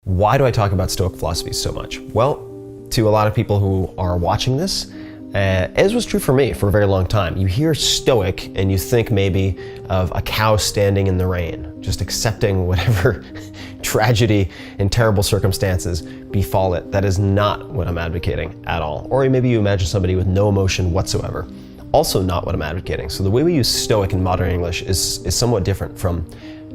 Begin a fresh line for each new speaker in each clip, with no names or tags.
Why do I talk about Stoic philosophy so much? Well, to a lot of people who are watching this, as was true for me for a very long time, you hear Stoic and you think maybe of a cow standing in the rain, just accepting whatever tragedy and terrible circumstances befall it. That is not what I'm advocating at all. Or maybe you imagine somebody with no emotion whatsoever. Also not what I'm advocating. So the way we use Stoic in modern English is somewhat different from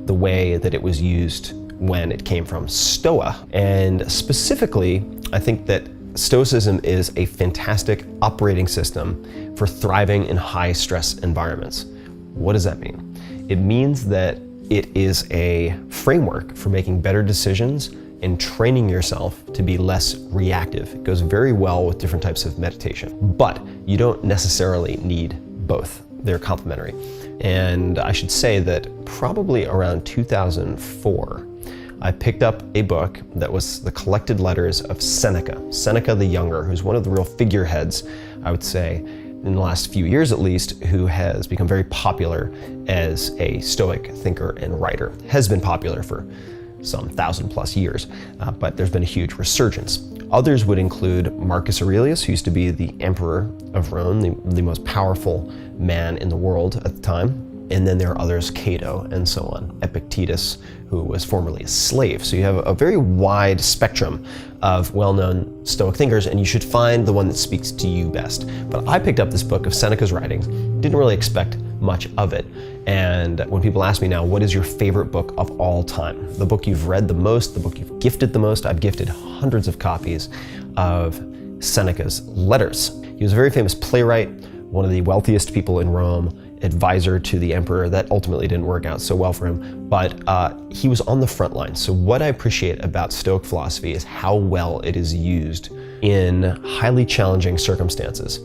the way that it was used when it came from Stoa. And specifically, I think that Stoicism is a fantastic operating system for thriving in high-stress environments. What does that mean? It means that it is a framework for making better decisions and training yourself to be less reactive. It goes very well with different types of meditation, but you don't necessarily need both. They're complementary. And I should say that probably around 2004, I picked up a book that was the collected letters of Seneca the Younger, who's one of the real figureheads, I would say, in the last few years at least, who has become very popular as a Stoic thinker and writer. Has been popular for some 1,000+ years, but there's been a huge resurgence. Others would include Marcus Aurelius, who used to be the emperor of Rome, the most powerful man in the world at the time. And then there are others, Cato and so on, Epictetus, who was formerly a slave. So you have a very wide spectrum of well-known Stoic thinkers, and you should find the one that speaks to you best. But I picked up this book of Seneca's writings, didn't really expect much of it. And when people ask me now, what is your favorite book of all time? The book you've read the most, the book you've gifted the most. I've gifted hundreds of copies of Seneca's letters. He was a very famous playwright, one of the wealthiest people in Rome, advisor to the emperor. That ultimately didn't work out so well for him, but he was on the front line. So what I appreciate about Stoic philosophy is how well it is used in highly challenging circumstances.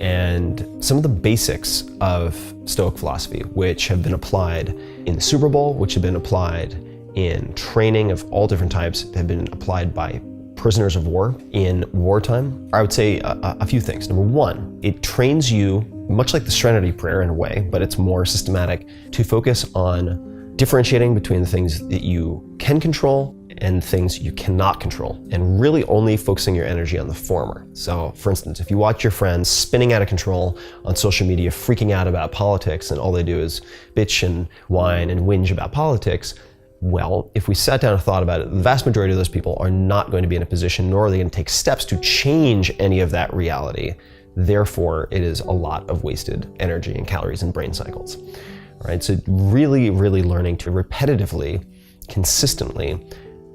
And some of the basics of Stoic philosophy, which have been applied in the Super Bowl, which have been applied in training of all different types, have been applied by prisoners of war in wartime. I would say a few things. Number one, it trains you, much like the Serenity Prayer in a way, but it's more systematic, to focus on differentiating between the things that you can control and things you cannot control, and really only focusing your energy on the former. So for instance, if you watch your friends spinning out of control on social media, freaking out about politics, and all they do is bitch and whine and whinge about politics, well, if we sat down and thought about it, the vast majority of those people are not going to be in a position, nor are they going to take steps to change any of that reality. Therefore, it is a lot of wasted energy and calories and brain cycles. All right, so really, really learning to repetitively, consistently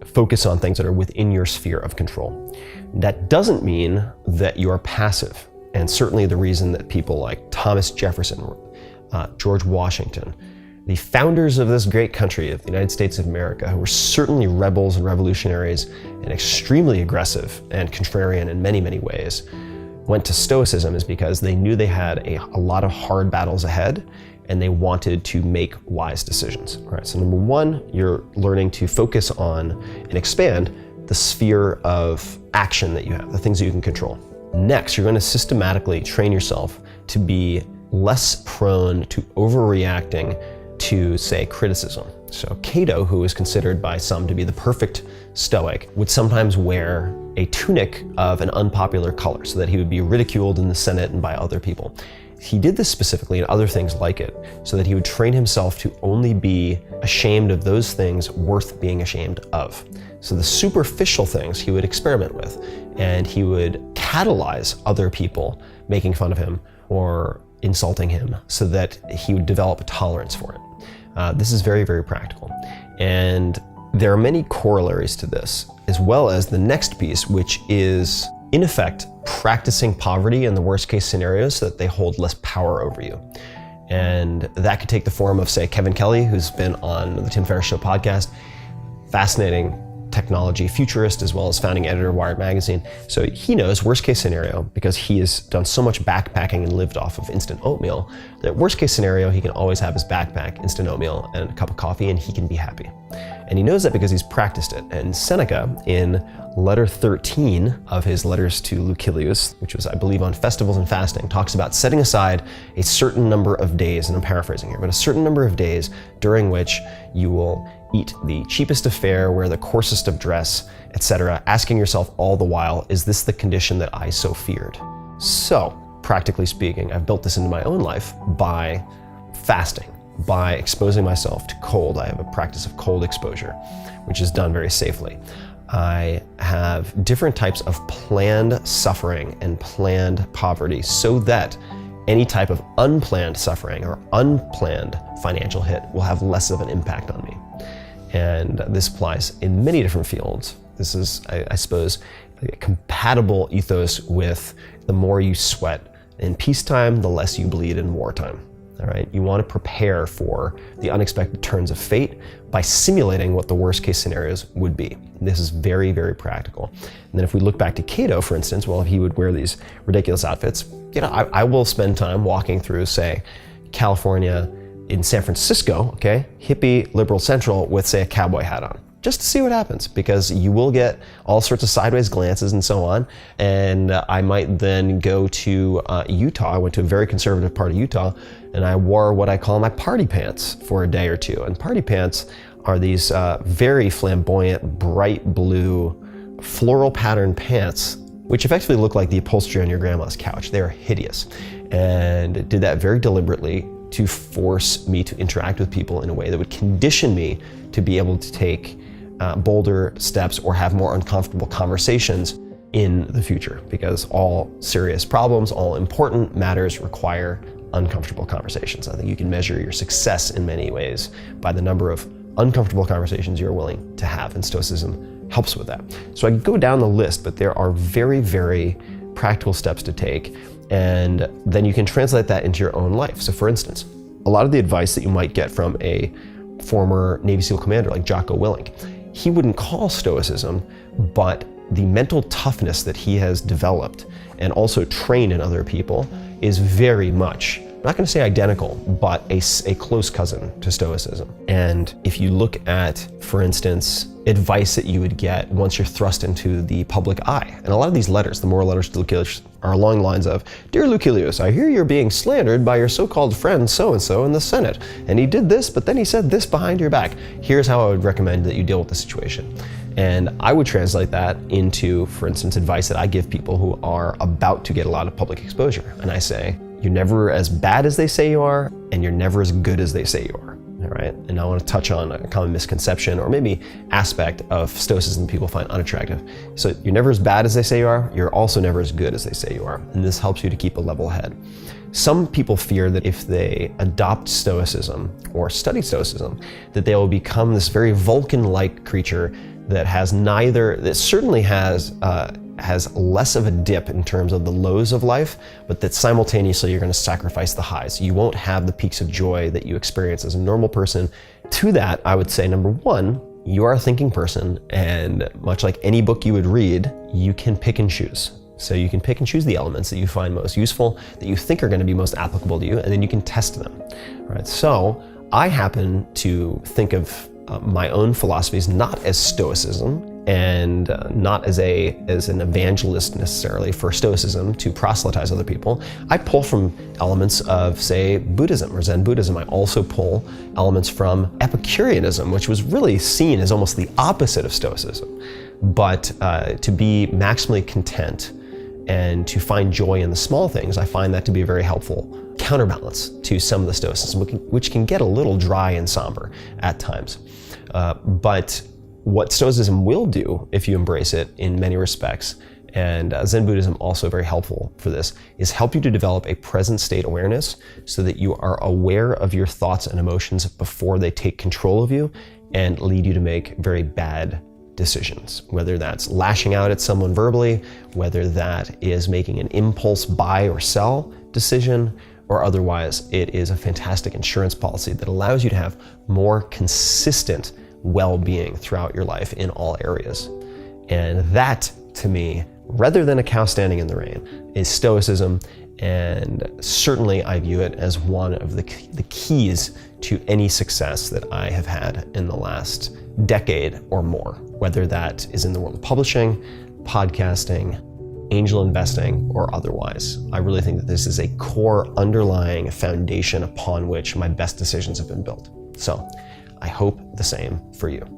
focus on things that are within your sphere of control. That doesn't mean that you are passive. And certainly the reason that people like Thomas Jefferson, George Washington, the founders of this great country of the United States of America, who were certainly rebels and revolutionaries and extremely aggressive and contrarian in many, many ways, went to Stoicism is because they knew they had a lot of hard battles ahead and they wanted to make wise decisions. All right, so number one, you're learning to focus on and expand the sphere of action that you have, the things that you can control. Next, you're going to systematically train yourself to be less prone to overreacting to, say, criticism. So Cato, who is considered by some to be the perfect Stoic, would sometimes wear a tunic of an unpopular color so that he would be ridiculed in the Senate and by other people. He did this specifically and other things like it so that he would train himself to only be ashamed of those things worth being ashamed of. So the superficial things he would experiment with, and he would catalyze other people making fun of him or insulting him so that he would develop a tolerance for it. This is very, very practical. And there are many corollaries to this, as well as the next piece, which is, in effect, practicing poverty in the worst case scenarios so that they hold less power over you. And that could take the form of, say, Kevin Kelly, who's been on the Tim Ferriss Show podcast, fascinating technology futurist, as well as founding editor of Wired magazine. So he knows worst case scenario, because he has done so much backpacking and lived off of instant oatmeal, that worst case scenario, he can always have his backpack, instant oatmeal, and a cup of coffee, and he can be happy. And he knows that because he's practiced it. And Seneca, in letter 13 of his letters to Lucilius, which was, I believe, on festivals and fasting, talks about setting aside a certain number of days, and I'm paraphrasing here, but a certain number of days during which you will eat the cheapest of fare, wear the coarsest of dress, etc., asking yourself all the while, is this the condition that I so feared? So, practically speaking, I've built this into my own life by fasting, by exposing myself to cold. I have a practice of cold exposure, which is done very safely. I have different types of planned suffering and planned poverty so that any type of unplanned suffering or unplanned financial hit will have less of an impact on me. And this applies in many different fields. This is, I suppose, a compatible ethos with the more you sweat in peacetime, the less you bleed in wartime. All right, you want to prepare for the unexpected turns of fate by simulating what the worst case scenarios would be. This is very, very practical. And then if we look back to Cato, for instance, well, he would wear these ridiculous outfits. I will spend time walking through, say, California in San Francisco, okay, hippie liberal central with, say, a cowboy hat on, just to see what happens, because you will get all sorts of sideways glances and so on. And I might then go to Utah. I went to a very conservative part of Utah, and I wore what I call my party pants for a day or two. And party pants are these very flamboyant, bright blue, floral patterned pants, which effectively look like the upholstery on your grandma's couch. They're hideous. And did that very deliberately to force me to interact with people in a way that would condition me to be able to take bolder steps or have more uncomfortable conversations in the future, because all serious problems, all important matters require uncomfortable conversations. I think you can measure your success in many ways by the number of uncomfortable conversations you're willing to have, and Stoicism helps with that. So I can go down the list, but there are very, very practical steps to take, and then you can translate that into your own life. So for instance, a lot of the advice that you might get from a former Navy SEAL commander like Jocko Willink, he wouldn't call Stoicism, but the mental toughness that he has developed and also trained in other people is very much, I'm not going to say identical, but a close cousin to Stoicism. And if you look at, for instance, advice that you would get once you're thrust into the public eye, and a lot of these letters, the moral letters to Lucilius, are along the lines of, "Dear Lucilius, I hear you're being slandered by your so-called friend so-and-so in the Senate, and he did this, but then he said this behind your back. Here's how I would recommend that you deal with the situation." And I would translate that into, for instance, advice that I give people who are about to get a lot of public exposure. And I say, you're never as bad as they say you are, and you're never as good as they say you are. All right. And I want to touch on a common misconception or maybe aspect of Stoicism people find unattractive. So you're never as bad as they say you are. You're also never as good as they say you are. And this helps you to keep a level head. Some people fear that if they adopt Stoicism or study Stoicism, that they will become this very Vulcan-like creature that has neither, that certainly has less of a dip in terms of the lows of life, but that simultaneously you're going to sacrifice the highs. You won't have the peaks of joy that you experience as a normal person. To that, I would say, number one, you are a thinking person, and much like any book you would read, you can pick and choose. So you can pick and choose the elements that you find most useful, that you think are going to be most applicable to you, and then you can test them. All right. So I happen to think of my own philosophies not as Stoicism, and not as an evangelist necessarily for Stoicism to proselytize other people. I pull from elements of, say, Buddhism or Zen Buddhism. I also pull elements from Epicureanism, which was really seen as almost the opposite of Stoicism. But to be maximally content and to find joy in the small things, I find that to be a very helpful counterbalance to some of the Stoicism, which can get a little dry and somber at times. But what Stoicism will do, if you embrace it in many respects, and Zen Buddhism also very helpful for this, is help you to develop a present state awareness so that you are aware of your thoughts and emotions before they take control of you and lead you to make very bad decisions, whether that's lashing out at someone verbally, whether that is making an impulse buy or sell decision, or otherwise. It is a fantastic insurance policy that allows you to have more consistent well-being throughout your life in all areas. And that, to me, rather than a cow standing in the rain, is Stoicism, and certainly I view it as one of the keys to any success that I have had in the last decade or more, whether that is in the world of publishing, podcasting, angel investing, or otherwise. I really think that this is a core underlying foundation upon which my best decisions have been built. So I hope the same for you.